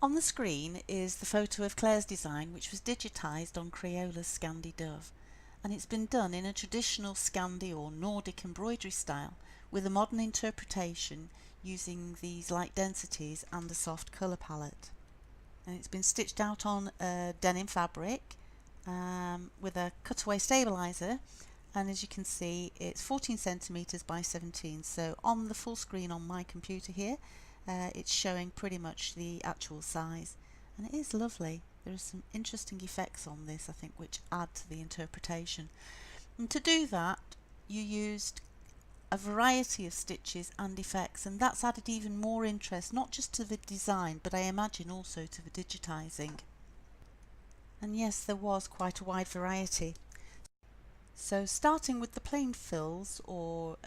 On the screen is the photo of Claire's design, which was digitised on Crayola's Scandi Dove, and it's been done in a traditional Scandi or Nordic embroidery style with a modern interpretation using these light densities and a soft colour palette. And it's been stitched out on denim fabric with a cutaway stabiliser, and as you can see it's 14 centimetres by 17, so on the full screen on my computer here it's showing pretty much the actual size, and it is lovely. There are some interesting effects on this, I think, which add to the interpretation. And to do that you used a variety of stitches and effects, and that's added even more interest not just to the design but I imagine also to the digitising. And yes, there was quite a wide variety. So starting with the plain fills or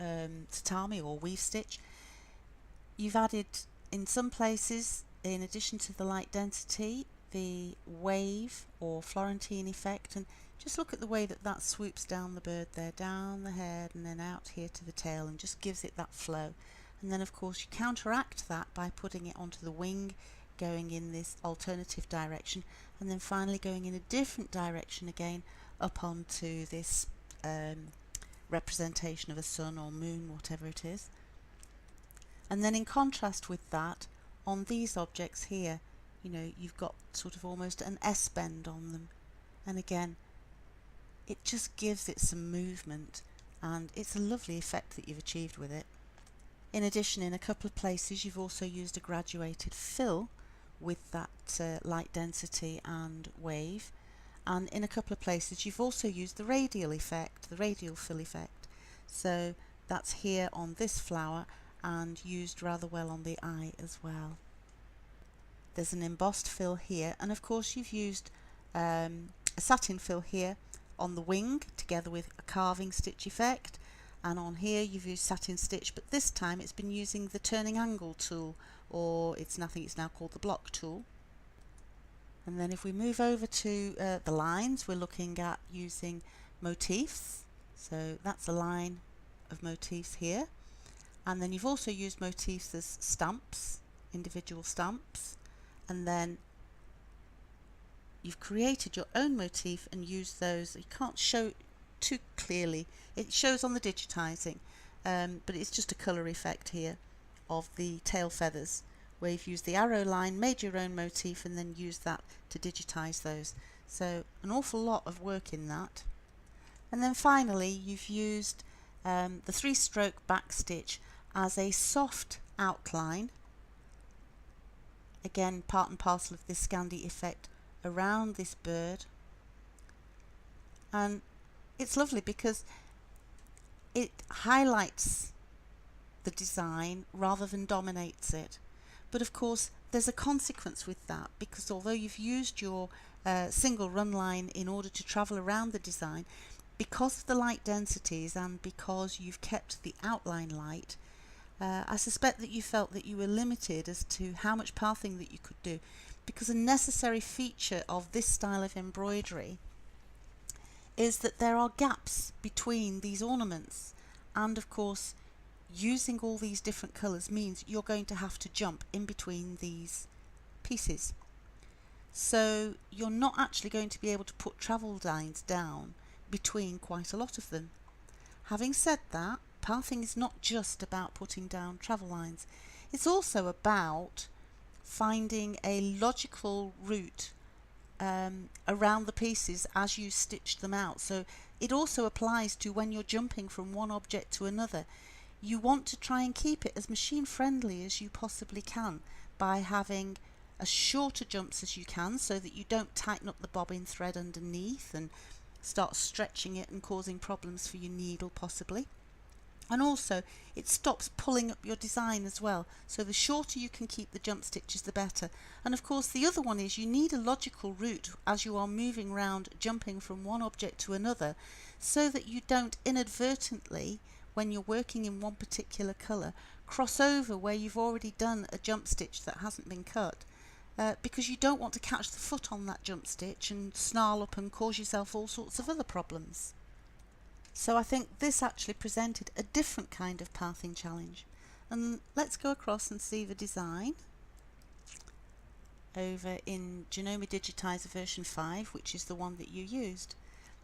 tatami or weave stitch, you've added in some places, in addition to the light density, the wave or Florentine effect, and just look at the way that that swoops down the bird there, down the head and then out here to the tail, and just gives it that flow. And then of course you counteract that by putting it onto the wing, going in this alternative direction, and then finally going in a different direction again up onto this representation of a sun or moon, whatever it is. And then in contrast with that, on these objects here, you know, you've got sort of almost an S bend on them, and again it just gives it some movement, and it's a lovely effect that you've achieved with it. In addition, in a couple of places you've also used a graduated fill with that light density and wave, and in a couple of places you've also used the radial effect, the radial fill effect. So that's here on this flower and used rather well on the eye as well. There's an embossed fill here, and of course you've used a satin fill here on the wing together with a carving stitch effect, and on here you've used satin stitch, but this time it's been using the turning angle tool, or it's now called the block tool. And then if we move over to the lines, we're looking at using motifs, so that's a line of motifs here. And then you've also used motifs as stamps, individual stamps, and then you've created your own motif and used those. You can't show too clearly, it shows on the digitising, but it's just a colour effect here of the tail feathers, where you've used the arrow line, made your own motif, and then used that to digitise those. So an awful lot of work in that. And then finally you've used the 3-stroke back stitch as a soft outline, again part and parcel of this Scandi effect around this bird. And it's lovely because it highlights the design rather than dominates it. But of course there's a consequence with that, because although you've used your single run line in order to travel around the design, because of the light densities and because you've kept the outline light, I suspect that you felt that you were limited as to how much pathing that you could do, because a necessary feature of this style of embroidery is that there are gaps between these ornaments, and of course using all these different colours means you're going to have to jump in between these pieces. So you're not actually going to be able to put travel lines down between quite a lot of them. Having said that, pathing is not just about putting down travel lines, it's also about finding a logical route around the pieces as you stitch them out. So it also applies to when you're jumping from one object to another. You want to try and keep it as machine friendly as you possibly can by having as shorter jumps as you can, so that you don't tighten up the bobbin thread underneath and start stretching it and causing problems for your needle possibly. And also it stops pulling up your design as well, so the shorter you can keep the jump stitches the better. And of course the other one is you need a logical route as you are moving around, jumping from one object to another, so that you don't inadvertently, when you're working in one particular colour, cross over where you've already done a jump stitch that hasn't been cut, because you don't want to catch the foot on that jump stitch and snarl up and cause yourself all sorts of other problems. So I think this actually presented a different kind of pathing challenge. And let's go across and see the design. over in Genome Digitizer version 5, which is the one that you used.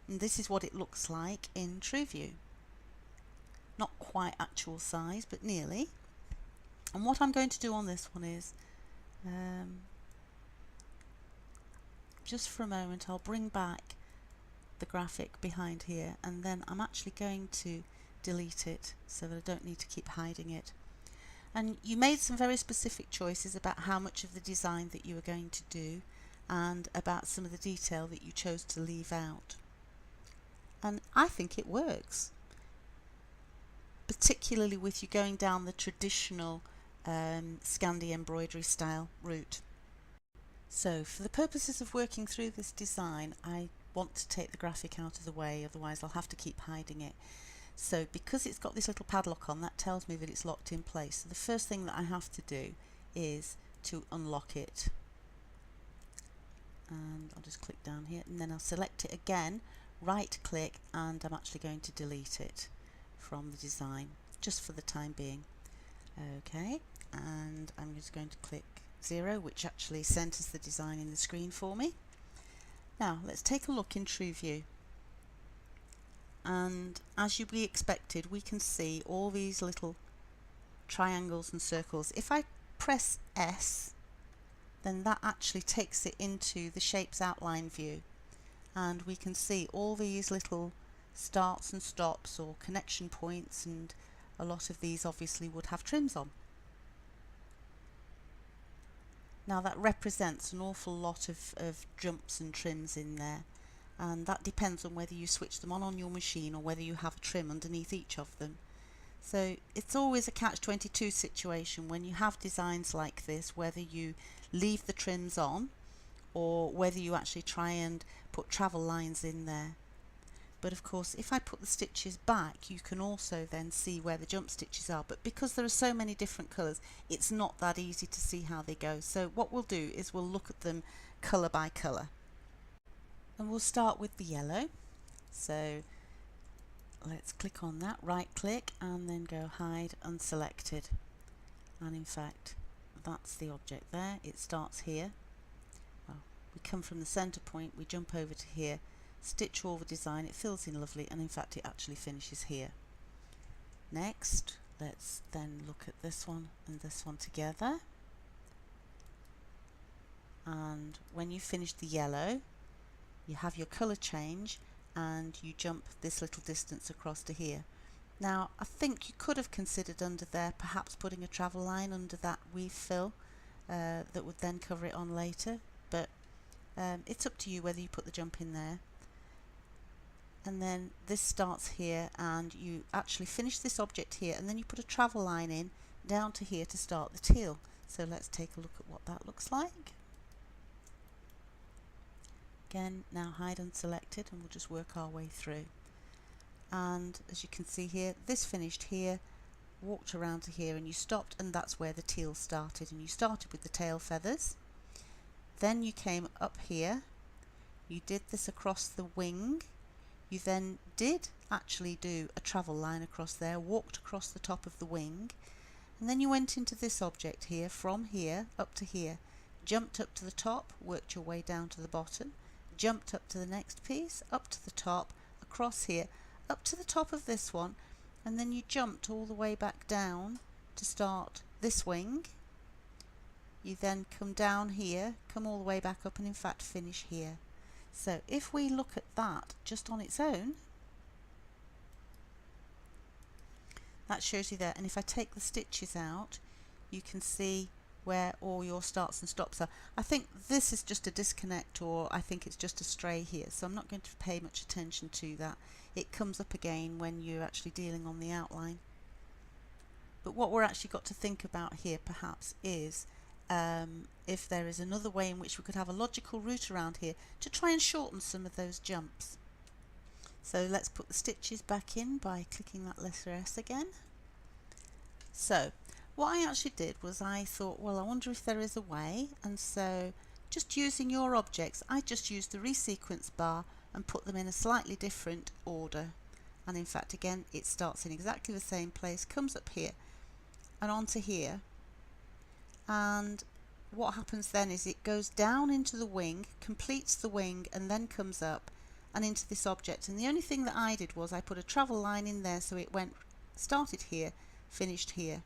And this is what it looks like in TrueView. Not quite actual size, but nearly. And what I'm going to do on this one is, just for a moment, I'll bring back the graphic behind here, and then I'm actually going to delete it so that I don't need to keep hiding it. And you made some very specific choices about how much of the design that you were going to do and about some of the detail that you chose to leave out. And I think it works, particularly with you going down the traditional Scandi embroidery style route. So for the purposes of working through this design, I want to take the graphic out of the way, otherwise I'll have to keep hiding it. So because it's got this little padlock on, that tells me that it's locked in place. So the first thing that I have to do is to unlock it. And I'll just click down here, and then I'll select it again, right click, and I'm actually going to delete it from the design, just for the time being. Okay, and I'm just going to click 0, which actually centers the design in the screen for me. Now let's take a look in TrueView. And as you be expected, we can see all these little triangles and circles. If I press S, then that actually takes it into the shapes outline view, and we can see all these little starts and stops or connection points, and a lot of these obviously would have trims on. Now that represents an awful lot of jumps and trims in there, and that depends on whether you switch them on your machine or whether you have a trim underneath each of them. So it's always a catch-22 situation when you have designs like this, whether you leave the trims on or whether you actually try and put travel lines in there. But of course, if I put the stitches back, you can also then see where the jump stitches are, but because there are so many different colours, it's not that easy to see how they go. So what we'll do is we'll look at them colour by colour. And we'll start with the yellow. So let's click on that, right click, and then go hide unselected. And in fact, that's the object there. It starts here. Well, we come from the center point, we jump over to here, stitch all the design, it fills in lovely, and in fact it actually finishes here. Next, let's then look at this one and this one together. And when you finish the yellow, you have your colour change and you jump this little distance across to here. Now I think you could have considered under there perhaps putting a travel line under that weave fill that would then cover it on later, but it's up to you whether you put the jump in there. And then this starts here and you actually finish this object here, and then you put a travel line in down to here to start the teal. So let's take a look at what that looks like. Again, now hide unselected, and we'll just work our way through. And as you can see here, this finished here, walked around to here, and you stopped, and that's where the teal started. And you started with the tail feathers. Then you came up here, you did this across the wing. You then did actually do a travel line across there, walked across the top of the wing, and then you went into this object here, from here up to here, jumped up to the top, worked your way down to the bottom, jumped up to the next piece, up to the top, across here, up to the top of this one, and then you jumped all the way back down to start this wing. You then come down here, come all the way back up, and in fact finish here. So if we look at that just on its own, that shows you there. And if I take the stitches out, you can see where all your starts and stops are. I think this is just a disconnect, or I think it's just a stray here, so I'm not going to pay much attention to that. It comes up again when you're actually dealing on the outline. But what we're actually got to think about here perhaps is if there is another way in which we could have a logical route around here to try and shorten some of those jumps. So let's put the stitches back in by clicking that letter S again. So what I actually did was I thought, well, I wonder if there is a way, and so just using your objects, I just used the resequence bar and put them in a slightly different order. And in fact, again, it starts in exactly the same place, comes up here and onto here, and what happens then is it goes down into the wing, completes the wing, and then comes up and into this object. And the only thing that I did was I put a travel line in there, so it went, started here, finished here,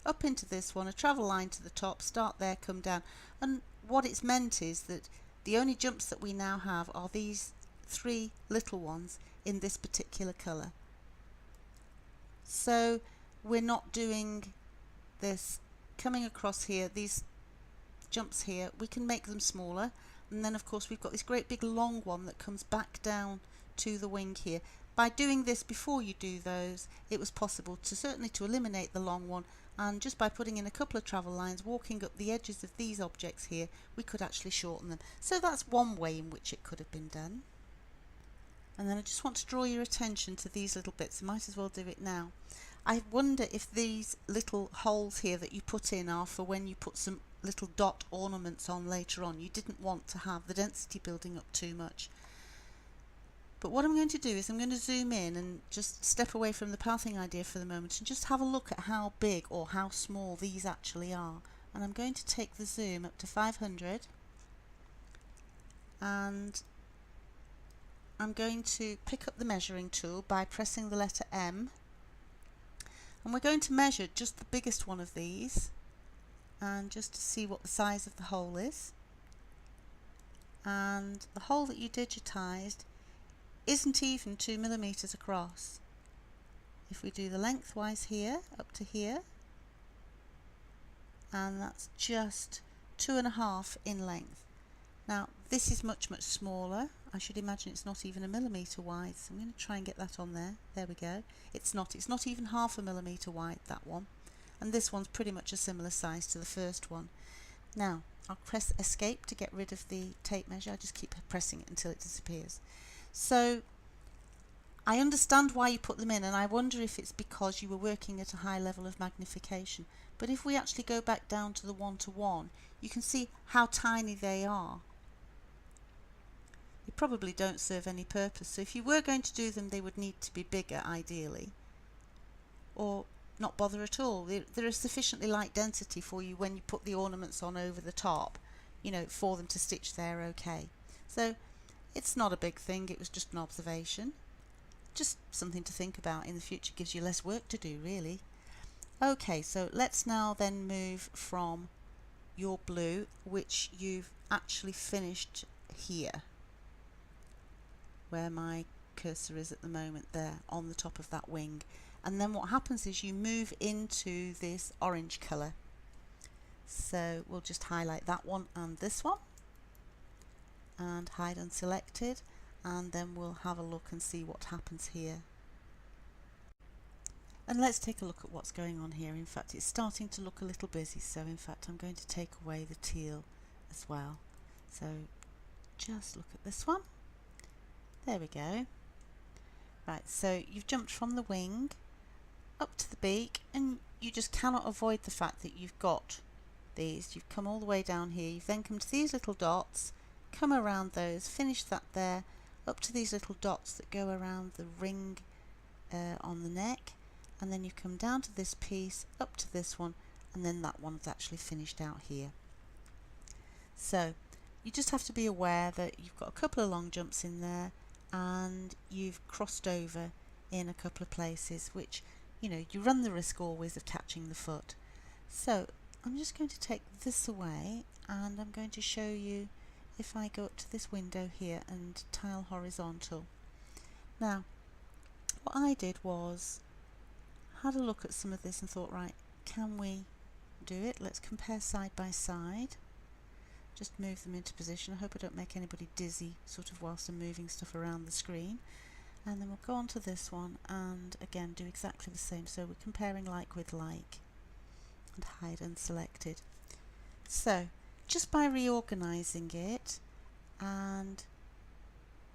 up into this one, a travel line to the top, start there, come down. And what it's meant is that the only jumps that we now have are these 3 little ones in this particular colour. So we're not doing this coming across here, these jumps here, we can make them smaller, and then of course we've got this great big long one that comes back down to the wing here. By doing this before you do those, it was possible to certainly to eliminate the long one, and just by putting in a couple of travel lines, walking up the edges of these objects here, we could actually shorten them. So that's one way in which it could have been done. And then I just want to draw your attention to these little bits. I might as well do it now. I wonder if these little holes here that you put in are for when you put some little dot ornaments on later on. You didn't want to have the density building up too much. But what I'm going to do is I'm going to zoom in and just step away from the pathing idea for the moment and just have a look at how big or how small these actually are. And I'm going to take the zoom up to 500, and I'm going to pick up the measuring tool by pressing the letter M, and we're going to measure just the biggest one of these, and just to see what the size of the hole is. And the hole that you digitized isn't even 2 millimeters across. If we do the lengthwise here, up to here, and that's just 2.5 in length. Now this is much smaller. I should imagine it's not even a millimetre wide, so I'm going to try and get that on there. There we go. It's not even 0.5 millimetre wide, that one. And this one's pretty much a similar size to the first one. Now I'll press escape to get rid of the tape measure. I just keep pressing it until it disappears. So I understand why you put them in, and I wonder if it's because you were working at a high level of magnification. But if we actually go back down to the 1:1, you can see how tiny they are. They probably don't serve any purpose. So if you were going to do them, they would need to be bigger ideally, or not bother at all. They're a sufficiently light density for you when you put the ornaments on over the top, you know, for them to stitch there okay. So it's not a big thing, it was just an observation. Just something to think about in the future, gives you less work to do really. Okay, so let's now then move from your blue, which you've actually finished here, where my cursor is at the moment there on the top of that wing. And then what happens is you move into this orange colour. So we'll just highlight that one and this one, and hide unselected, and then we'll have a look and see what happens here. And let's take a look at what's going on here. In fact, it's starting to look a little busy, so in fact I'm going to take away the teal as well. So just look at this one. There we go. Right, so you've jumped from the wing up to the beak, and you just cannot avoid the fact that you've got these. You've come all the way down here, you've then come to these little dots, come around those, finish that there, up to these little dots that go around the ring on the neck, and then you come down to this piece, up to this one, and then that one's actually finished out here. So you just have to be aware that you've got a couple of long jumps in there, and you've crossed over in a couple of places, which, you know, you run the risk always of catching the foot. So I'm just going to take this away, and I'm going to show you if I go up to this window here and tile horizontal. Now what I did was had a look at some of this and thought, right, can we do it? Let's compare side by side. Just move them into position. I hope I don't make anybody dizzy sort of whilst I'm moving stuff around the screen. And then we'll go on to this one and again do exactly the same. So we're comparing like with like, and hide unselected. So just by reorganizing it, and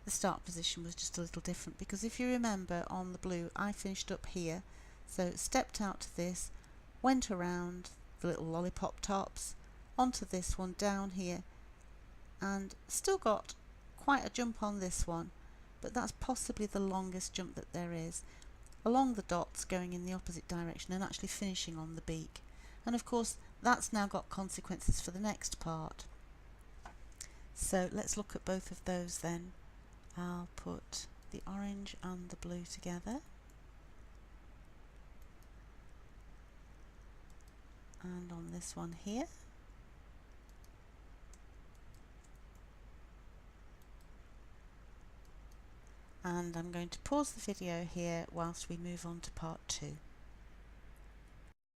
the start position was just a little different, because if you remember on the blue I finished up here, so stepped out to this, went around the little lollipop tops onto this one down here, and still got quite a jump on this one, but that's possibly the longest jump that there is, along the dots going in the opposite direction and actually finishing on the beak. And of course that's now got consequences for the next part. So let's look at both of those then. I'll put the orange and the blue together, and on this one here, and I'm going to pause the video here whilst we move on to part 2.